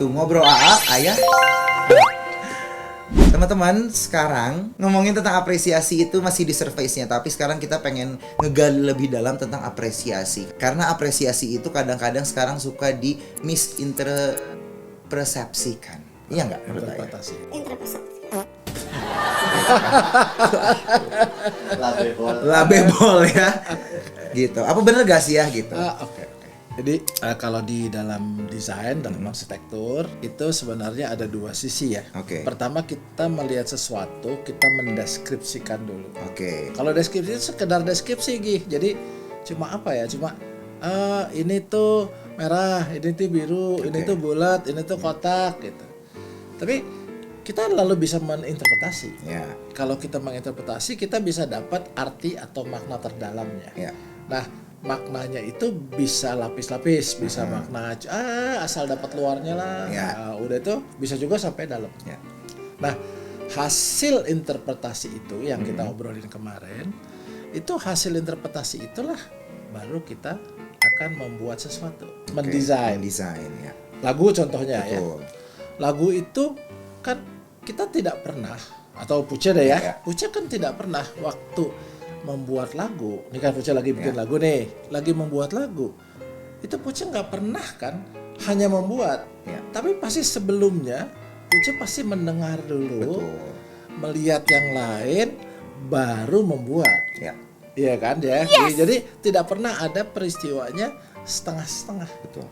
Gitu, ngobrol ayah. Teman-teman, sekarang ngomongin tentang apresiasi itu masih di surface-nya, tapi sekarang kita pengen ngegali lebih dalam tentang apresiasi. Karena apresiasi itu kadang-kadang sekarang suka di misinterpersepsikan. Iya nggak menurut saya? Labebol ya. Gitu. Apa bener gak sih ya gitu? Oke. Jadi kalau di dalam desain, dalam arsitektur itu sebenarnya ada dua sisi ya. Oke. Pertama kita melihat sesuatu, kita mendeskripsikan dulu. Oke. Kalau deskripsi itu sekedar deskripsi Gi. Jadi cuma apa ya? Cuma ini tuh merah, ini tuh biru, ini tuh bulat, ini tuh kotak gitu. Tapi kita lalu bisa menginterpretasi. Ya. Kalau kita menginterpretasi, kita bisa dapat arti atau makna terdalamnya. Ya. Nah, maknanya itu bisa lapis-lapis, bisa makna asal dapat luarnya lah. Ya. Nah, udah itu bisa juga sampai dalam. Ya. Nah, hasil interpretasi itu yang kita obrolin kemarin, itu hasil interpretasi itulah baru kita akan membuat sesuatu, mendesain. Mendesain ya. Lagu contohnya ya. Betul. Lagu itu kan kita tidak pernah, atau Puce deh ya. Puce kan tidak pernah waktu membuat lagu. Ini kan Puce lagi bikin lagu nih, lagi membuat lagu. Itu Puce nggak pernah kan hanya membuat. Tapi pasti sebelumnya Puce pasti mendengar dulu, melihat yang lain, baru membuat. Iya kan ya. Jadi tidak pernah ada peristiwanya setengah-setengah. Betul.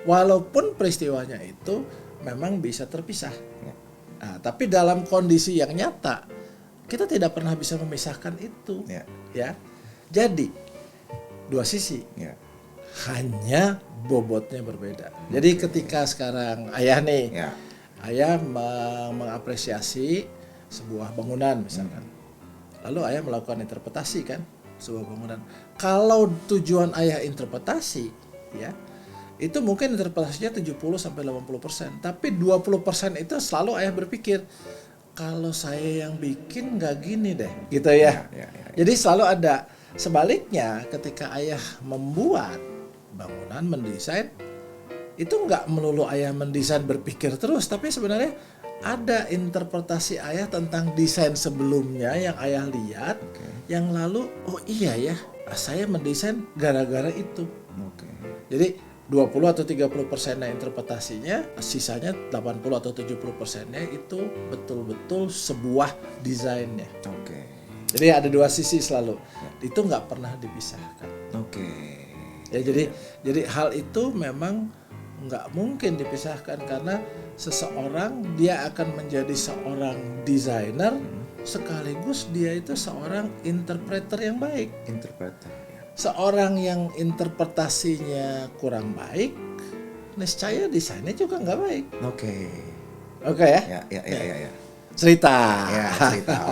Walaupun peristiwanya itu memang bisa terpisah. Nah, tapi dalam kondisi yang nyata kita tidak pernah bisa memisahkan itu. Ya. Jadi dua sisi. Hanya bobotnya berbeda. Jadi ketika sekarang ayah nih, ayah mengapresiasi sebuah bangunan misalkan. Lalu ayah melakukan interpretasi kan sebuah bangunan. Kalau tujuan ayah interpretasi, ya, itu mungkin interpretasinya 70-80%, tapi 20% itu selalu ayah berpikir kalau saya yang bikin nggak gini deh, gitu ya. Jadi selalu ada. Sebaliknya ketika ayah membuat bangunan, mendesain, itu nggak melulu ayah mendesain berpikir terus, tapi sebenarnya ada interpretasi ayah tentang desain sebelumnya yang ayah lihat, yang lalu oh iya ya, saya mendesain gara-gara itu. Jadi 20 atau 30%-nya interpretasinya, sisanya 80 atau 70%-nya itu betul-betul sebuah desainnya. Jadi ada dua sisi selalu. Itu nggak pernah dipisahkan. Ya, jadi hal itu memang nggak mungkin dipisahkan karena seseorang dia akan menjadi seorang desainer sekaligus dia itu seorang interpreter yang baik. Seorang yang interpretasinya kurang baik, niscaya desainnya juga nggak baik. Oke ya? Ya. Cerita.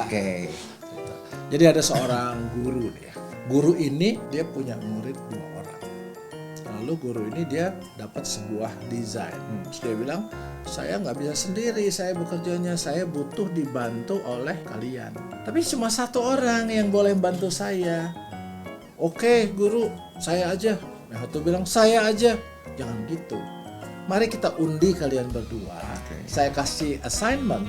Oke. Jadi ada seorang guru nih ya. Guru ini dia punya murid 2 orang. Lalu guru ini dia dapat sebuah desain. Terus dia bilang, saya nggak bisa sendiri, saya bekerjanya, saya butuh dibantu oleh kalian. Tapi cuma 1 orang yang boleh bantu saya. Oke guru, saya aja. Yang satu bilang, saya aja. Jangan gitu. Mari kita undi kalian berdua. Saya kasih assignment.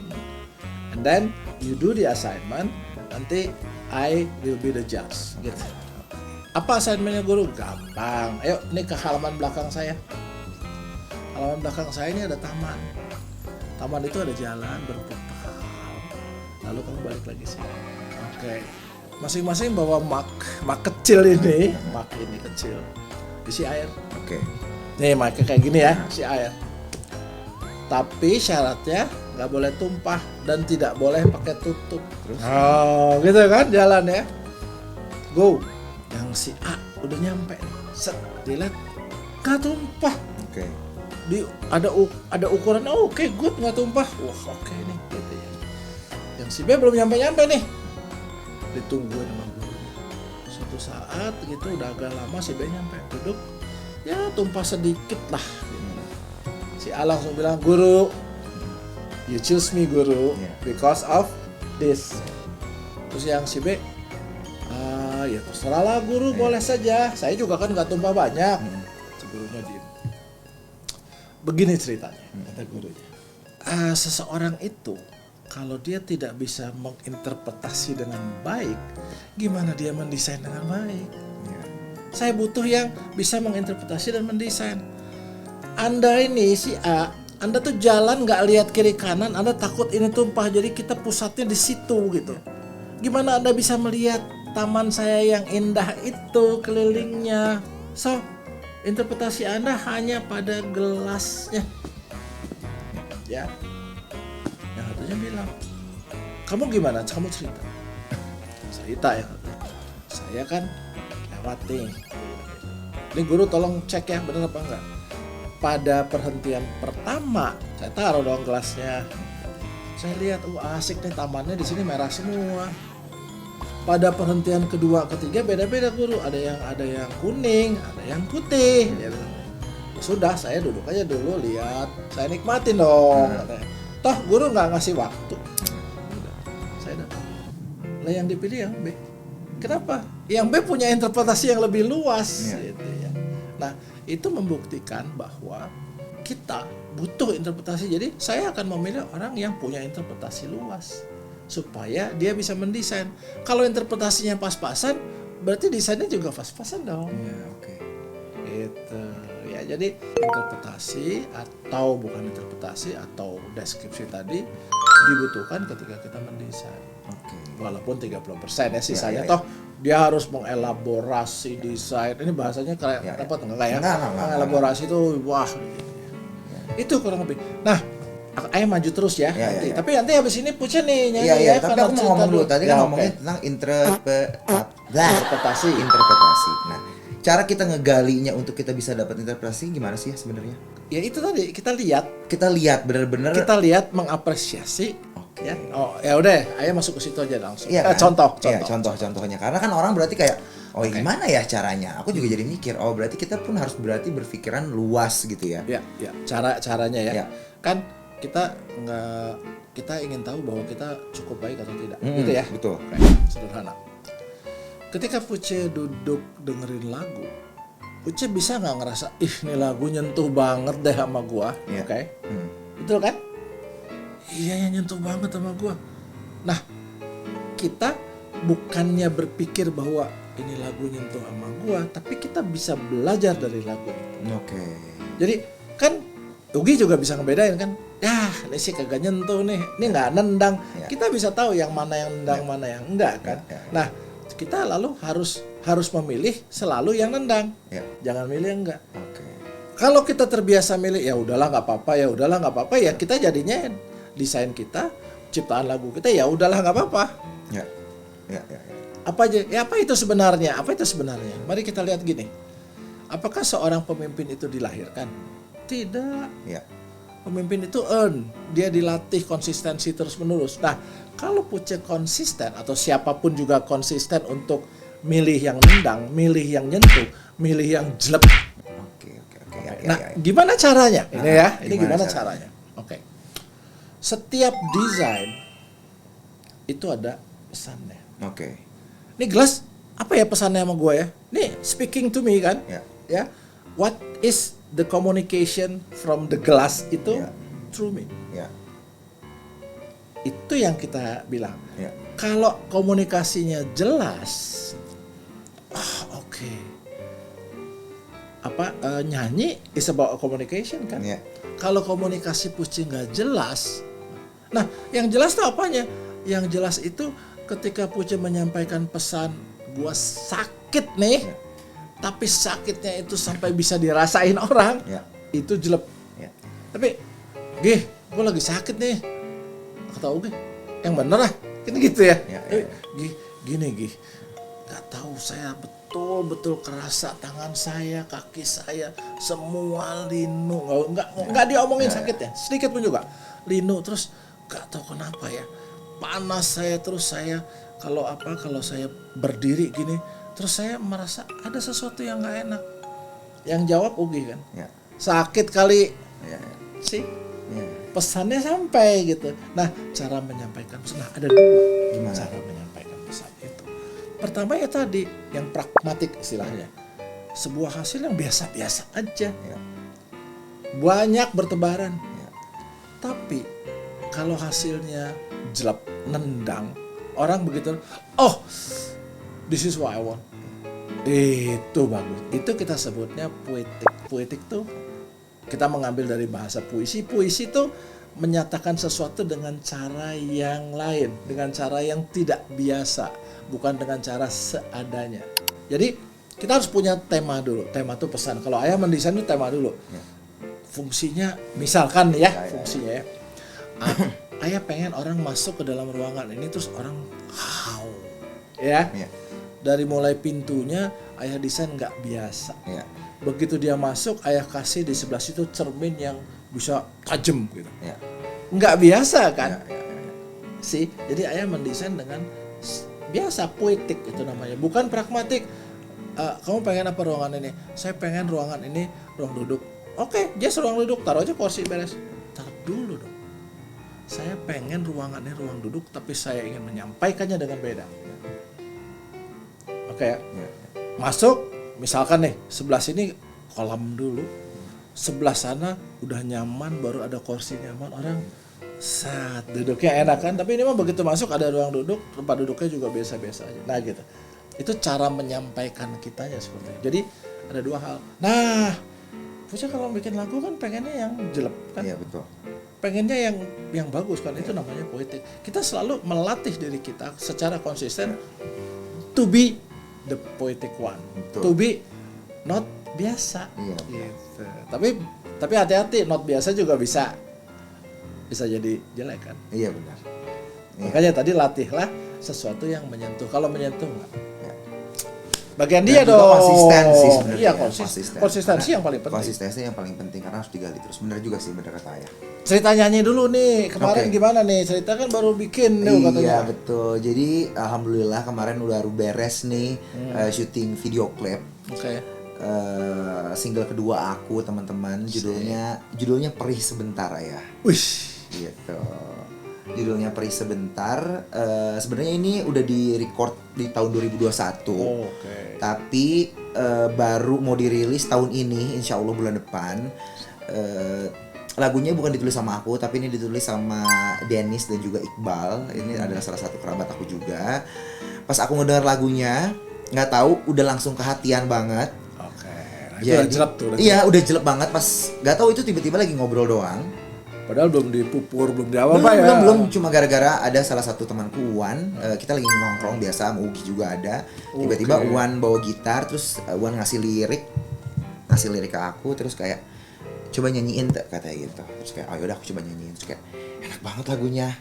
And then you do the assignment. Nanti I will be the judge. Gitu. Apa assignmentnya guru? Gampang. Ayo, ini ke halaman belakang saya. Halaman belakang saya ini ada taman. Taman itu ada jalan berputar. Lalu kamu balik lagi sini. Oke. Masing-masing bawa mak kecil ini, mak ini kecil, isi air. Nih maknya kayak gini ya, isi air. Tapi syaratnya nggak boleh tumpah dan tidak boleh pakai tutup. Oh, gitu kan jalan ya. Go. Yang si A udah nyampe nih. Set, dilihat nggak tumpah. Ada ukuran. Oke, good, nggak tumpah. Wah, oke nih. Gitu ya. Yang si B belum nyampe nih. Ditungguin sama gurunya. Suatu saat gitu udah agak lama si B nyampe, duduk ya tumpah sedikit lah. Si A langsung bilang, guru, you choose me guru because of this. Terus yang si B, ya terserah lah guru, boleh saja, saya juga kan nggak tumpah banyak. Si gurunya diem. begini ceritanya, kata gurunya. Seseorang itu kalau dia tidak bisa menginterpretasi dengan baik, gimana dia mendesain dengan baik? Saya butuh yang bisa menginterpretasi dan mendesain. Anda ini si A, Anda tuh jalan nggak lihat kiri kanan, Anda takut ini tumpah, jadi kita pusatnya di situ gitu. Gimana Anda bisa melihat taman saya yang indah itu kelilingnya? So, interpretasi Anda hanya pada gelasnya. Ya. Yang satunya bilang, kamu gimana? Kamu cerita. Cerita ya. Saya kan lewat nih. Ini guru tolong cek ya benar apa enggak. Pada perhentian pertama, saya taruh dong gelasnya. Saya lihat, asik nih tamannya di sini merah semua. Pada perhentian kedua, ketiga beda-beda guru. Ada yang kuning, ada yang putih. Sudah, saya duduk aja dulu lihat, saya nikmatin dong. Toh guru nggak ngasih waktu. Udah, saya datang. Lah yang dipilih yang B. Kenapa? Yang B punya interpretasi yang lebih luas. Gitu ya. Nah, itu membuktikan bahwa kita butuh interpretasi. Jadi saya akan memilih orang yang punya interpretasi luas supaya dia bisa mendesain. Kalau interpretasinya pas-pasan, berarti desainnya juga pas-pasan dong. Itu ya, jadi interpretasi atau bukan interpretasi atau deskripsi tadi dibutuhkan ketika kita mendesain. Walaupun 30% ya sisanya toh dia harus mengelaborasi desain. Ini bahasanya kayak apa enggak ya? Mengelaborasi itu wah. Itu kurang lebih. Nah, Ayah maju terus ya. Nanti. Tapi nanti habis ini Puce nih nyanyi ya. Tapi aku mau ngomong dulu. Tadi kan ngomongin tentang interpretasi. Nah, cara kita ngegalinya untuk kita bisa dapat interpretasi gimana sih sebenarnya? Ya itu tadi kita lihat benar-benar. Kita lihat mengapresiasi. Ya. Oh ya udah, Ayah masuk ke situ aja langsung. Kan? Contohnya. Karena kan orang berarti kayak gimana ya caranya? Aku juga jadi mikir. Berarti kita pun harus berpikiran luas gitu ya. Ya. Caranya ya. Kan kita ingin tahu bahwa kita cukup baik atau tidak. Gitu ya. Betul. Sederhana. Ketika Puce duduk dengerin lagu, Puce bisa nggak ngerasa ini lagu nyentuh banget deh sama gua. Betul kan? Iya, yang nyentuh banget sama gua. Nah, kita bukannya berpikir bahwa ini lagu nyentuh sama gua, tapi kita bisa belajar dari lagu itu. Jadi kan Ugi juga bisa ngebedain kan, ini sih kagak nyentuh nih, ini nggak nendang. Kita bisa tahu yang mana yang nendang, mana yang enggak kan. Nah, kita lalu harus memilih selalu yang nendang, jangan milih yang enggak. Kalau kita terbiasa milih ya udahlah nggak apa-apa ya kita jadinya desain kita, ciptaan lagu kita ya udahlah nggak apa-apa. Apa aja? Apa itu sebenarnya? Mari kita lihat gini. Apakah seorang pemimpin itu dilahirkan? Tidak. Pemimpin itu dia dilatih konsistensi terus-menerus. Nah, kalau Puce konsisten atau siapapun juga konsisten untuk milih yang nendang, milih yang nyentuh, milih yang jelek. Gimana caranya? Ini gimana caranya? Setiap desain itu ada pesannya. Ini gelas apa ya pesannya sama gue ya? Nih speaking to me kan? Ya. What is the communication from the glass itu through me? Itu yang kita bilang. Kalau komunikasinya jelas, nyanyi is about communication kan? Kalau komunikasi Puce nggak jelas, nah yang jelas tuh apanya? Yang jelas itu ketika Puce menyampaikan pesan, gua sakit nih, tapi sakitnya itu sampai bisa dirasain orang, itu jelek. Tapi, gua lagi sakit nih, kata Ugi, yang bener lah, kan gitu ya. Gini, nggak tahu saya betul kerasa tangan saya, kaki saya, semua linu, nggak diomongin sakitnya, sedikit pun juga, linu terus nggak tahu kenapa ya, panas saya terus saya kalau saya berdiri gini, terus saya merasa ada sesuatu yang nggak enak, yang jawab Ugi kan, sakit kali, sih, pesannya sampai gitu. Nah cara menyampaikan pesan ada dua, cara menyampaikan pesan itu. Pertama ya tadi yang pragmatik istilahnya, sebuah hasil yang biasa-biasa aja. banyak bertebaran. Tapi kalau hasilnya jelek, nendang, orang begitu, oh, this is what I want. Itu bagus. Itu kita sebutnya poetik. Poetik tuh kita mengambil dari bahasa puisi. Puisi tuh menyatakan sesuatu dengan cara yang lain, dengan cara yang tidak biasa, bukan dengan cara seadanya. Jadi kita harus punya tema dulu. Tema tuh pesan. Kalau ayah mendesain itu tema dulu. Fungsinya, misalkan ya, fungsinya ya. Ayah pengen orang masuk ke dalam ruangan ini terus orang wow, ya. Dari mulai pintunya ayah desain nggak biasa. Begitu dia masuk, ayah kasih di sebelah situ cermin yang bisa tajam gitu. Nggak biasa kan? Sih, jadi ayah mendesain dengan biasa, poetik itu namanya, bukan pragmatik. Kamu pengen apa ruangan ini? Saya pengen ruangan ini ruang duduk. Oke, just ruang duduk, taruh aja kursi beres. Taruh dulu dong. Saya pengen ruangan ini ruang duduk, tapi saya ingin menyampaikannya dengan beda. Oke ya. Masuk, misalkan nih, sebelah sini kolam dulu. Sebelah sana udah nyaman, baru ada kursi nyaman, orang saat duduknya enak kan. Tapi ini mah begitu masuk ada ruang duduk, tempat duduknya juga biasa-biasa aja. Nah gitu. Itu cara menyampaikan kitanya seperti itu. Jadi ada dua hal. Nah, Puja kalau bikin lagu kan pengennya yang jelek kan? Iya betul. Pengennya yang bagus kan, itu namanya poetik. Kita selalu melatih diri kita secara konsisten to be the poetic one, betul. To be not biasa. Gitu. Tapi hati-hati, not biasa juga bisa jadi jelek kan? Iya benar. Makanya tadi latihlah sesuatu yang menyentuh. Kalau menyentuh enggak. Bagian dia dong. Konsistensi sebenarnya. Iya, konsistensi yang paling penting. Konsistensi yang paling penting karena harus digali terus. Benar juga sih, benar kata ayah. Cerita nyanyi dulu nih. Kemarin gimana nih? Cerita kan baru bikin nih katanya. Iya, betul. Jadi alhamdulillah kemarin udah beres nih syuting video klip. Oke. Single kedua aku, teman-teman, judulnya Perih Sebentar ya. Wih, gitu. Judulnya Perih Sebentar. Sebenarnya ini udah di-record di tahun 2021. Tapi baru mau dirilis tahun ini, insya Allah bulan depan. Lagunya bukan ditulis sama aku, tapi ini ditulis sama Dennis dan juga Iqbal. Ini adalah salah satu kerabat aku juga. Pas aku ngedenger lagunya, nggak tahu udah langsung kehatian banget. Jadi, udah jelek tuh. Iya, udah jelek banget. Pas nggak tahu itu tiba-tiba lagi ngobrol doang. Padahal belum dipupur, belum diapa-apa ya. Belum, cuma gara-gara ada salah satu temanku Uwan, kita lagi nongkrong biasa, sama Ugi juga ada. Tiba-tiba Uwan bawa gitar, terus Uwan ngasih lirik ke aku, terus kayak coba nyanyiin tuh katanya gitu. Terus kayak oh yaudah aku coba nyanyiin, terus kayak enak banget lagunya.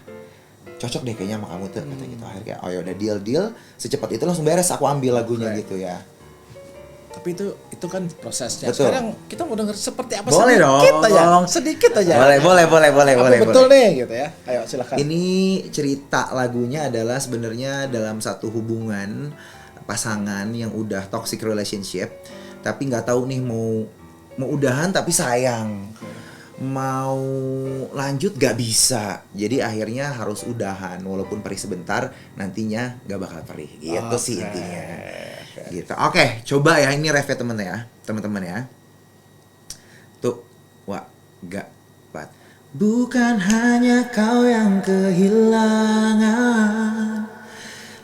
Cocok deh kayaknya sama kamu tuh kata gitu. Akhirnya kayak oh yaudah deal, secepat itu langsung beres aku ambil lagunya gitu ya. Tapi itu kan prosesnya. Betul. Sekarang kita mau denger seperti apa? Boleh sedikit aja. Boleh. Betul nih gitu ya. Ayo silakan. Ini cerita lagunya adalah sebenarnya dalam satu hubungan pasangan yang udah toxic relationship, tapi nggak tahu nih mau udahan tapi sayang. Mau lanjut gak bisa, jadi akhirnya harus udahan walaupun perih sebentar, nantinya gak bakal perih gitu sih intinya. Gitu. Oke, coba ya ini ref ya teman-teman ya. Tuh, wah, gak pat. Bukan hanya kau yang kehilangan,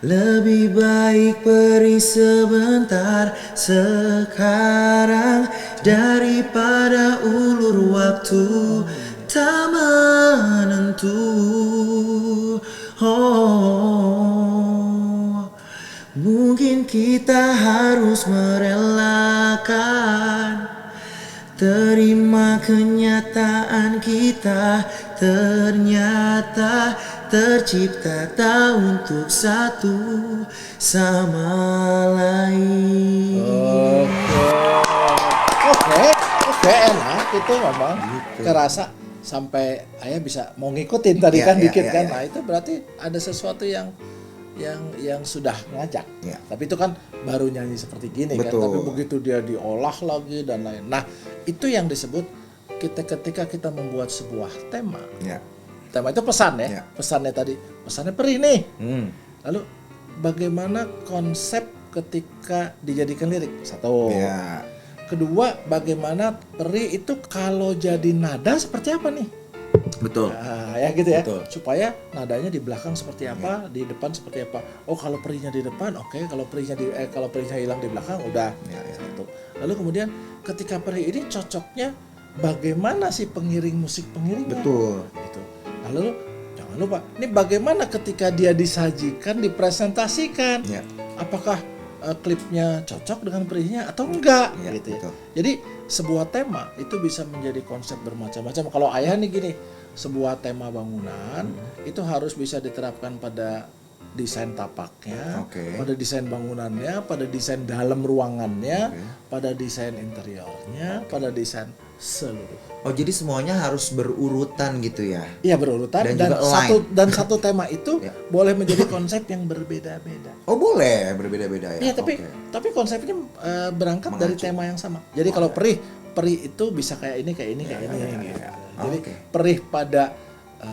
lebih baik pergi sebentar sekarang daripada ulur waktu tak menentu. Mungkin kita harus merelakan terima kenyataan kita ternyata tercipta tak untuk satu sama lain. Oke, enak itu memang gitu. Kerasa sampai ayah bisa mau ngikutin tadi dikit kan. Nah, itu berarti ada sesuatu yang sudah ngajak. Tapi itu kan baru nyanyi seperti gini. Betul. Kan. Tapi begitu dia diolah lagi dan lain. Nah, itu yang disebut ketika kita membuat sebuah tema. Tema itu pesan ya. Pesannya tadi, pesannya perih nih. Lalu bagaimana konsep ketika dijadikan lirik? Satu. Kedua, bagaimana perih itu kalau jadi nada seperti apa nih? Betul. Nah, ya gitu ya. Betul. Supaya nadanya di belakang seperti apa, di depan seperti apa. Oh, kalau perihnya di depan, oke. Kalau perihnya hilang di belakang, udah. Gitu. Lalu kemudian ketika perih ini cocoknya bagaimana sih pengiring pengiringnya? Betul. Gitu. Lalu jangan lupa, ini bagaimana ketika dia disajikan, dipresentasikan? Ya. Apakah klipnya cocok dengan perihnya atau enggak? Ya, Gitu ya. betul. Jadi sebuah tema itu bisa menjadi konsep bermacam-macam. Kalau ayah nih gini, sebuah tema bangunan itu harus bisa diterapkan pada desain tapaknya, pada desain bangunannya, pada desain dalam ruangannya, pada desain interiornya, pada desain seluruh. Oh, jadi semuanya harus berurutan gitu ya? Iya, berurutan dan satu tema itu boleh menjadi konsep yang berbeda-beda. Oh, boleh berbeda-beda ya. Iya, tapi konsepnya berangkat dari tema yang sama. Jadi kalau perih itu bisa kayak ini gitu. Jadi perih pada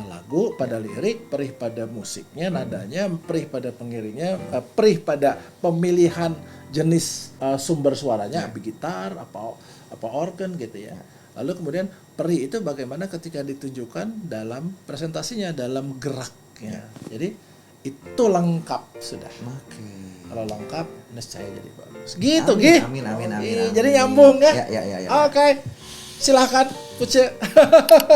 lagu, pada lirik, perih pada musiknya, nadanya, perih pada pengiringnya, perih pada pemilihan jenis sumber suaranya, gitar, apa organ gitu ya. Lalu kemudian perih itu bagaimana ketika ditunjukkan dalam presentasinya, dalam geraknya. Jadi itu lengkap sudah. Kalau lengkap, niscaya jadi bagus. Gitu, Gi. Amin. Jadi nyambung ya. Ya. Oke. Silahkan, Puce.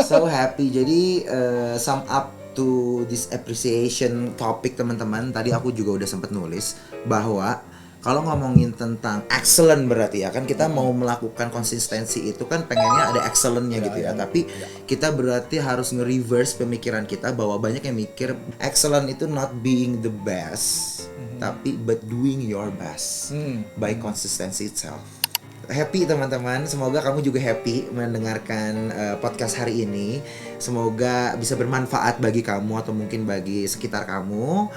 So happy. Jadi sum up to this appreciation topic teman-teman. Tadi aku juga udah sempat nulis bahwa kalau ngomongin tentang excellent berarti ya kan kita mau melakukan konsistensi itu kan pengennya ada excellent-nya gitu ya. Tapi kita berarti harus nge-reverse pemikiran kita bahwa banyak yang mikir excellent itu not being the best, tapi but doing your best by consistency itself. Happy teman-teman, semoga kamu juga happy mendengarkan podcast hari ini. Semoga bisa bermanfaat bagi kamu atau mungkin bagi sekitar kamu.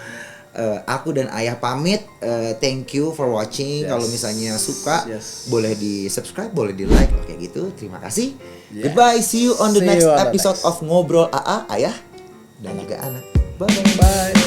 Aku dan Ayah pamit. Thank you for watching. Kalau misalnya suka, boleh di subscribe, boleh di like, kayak gitu. Terima kasih. Goodbye. See you on the next episode of Ngobrol AA, Ayah dan juga Anak. Bye.